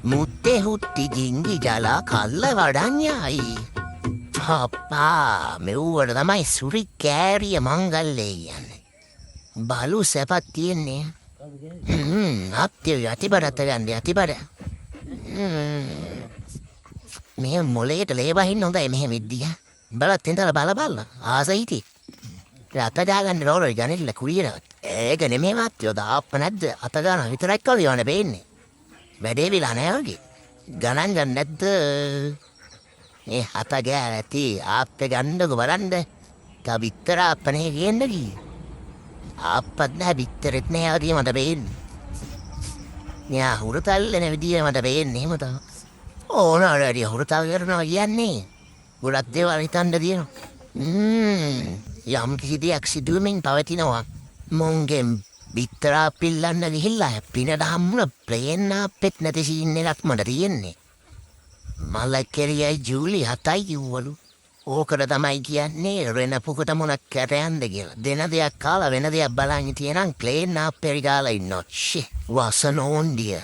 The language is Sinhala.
මුත්තේ හුට්ටි ජිංගි ජලා කල්ල වඩඥායි. හප්පා මෙව්වට තමයි සුරි කෑරිය මංගල්ලේ යන්නේ. බලු සැපත් තියෙන්නේ. අප්තිය යතිබඩත්ත ගන්න යතිබඩ. මේ මොලේට ලේබහින්න හොඳයි මෙහෙ විද්දිය. බලත් එතන බල ආස හිටි. අතදාගන්න රෝලයි ගනෙල්ල කුලියනවත්. ඒක නෙමේ මාත්‍යෝ දාප්ප නැද්ද අතගාන විතරක් කල යවන බේන්නේ. වැඩේ විලා නෑ වගේ. ගණන් ගන්න නැද්ද? මේ හත ගෑ ඇති ආප්පේ ගන්නකො බලන්න. තා බිත්තර ආප්පනේ ගේන්න කී. ආප්පත් නෑ බිත්තරෙත් නෑ වගේ මට බේන්නේ. න්යා හුරතල්ලෙන විදිය මට බේන්නේ එහෙම තමයි. ඕන වැඩි හුරතල් කරනවා කියන්නේ. ගොඩක් දේවල් හිතන්න තියෙනවා. යම් කිසි දෙයක් සිදුවමින් පවතිනවා. මොන්ගෙන් බිත්තරා පිල්ලන්න ගිහිල්ලා පිනට හම්මුණ ප්ලේන්නාප්පෙත් නැති සීන් එකක් මට තියෙන්නේ. මල්ලක්කෙරියයි ජූලි 7යි කිව්වලු. ඕකට තමයි කියන්නේ රෙන පුකට මොනක් කැටයන්ද කියලා. දෙන දෙයක් කාලා වෙන දෙයක් බලන් හිටියනම් ප්ලේන්නාප්පෙරි ගාලා ඉන්නොත්. වසන ඕන්ඩිය.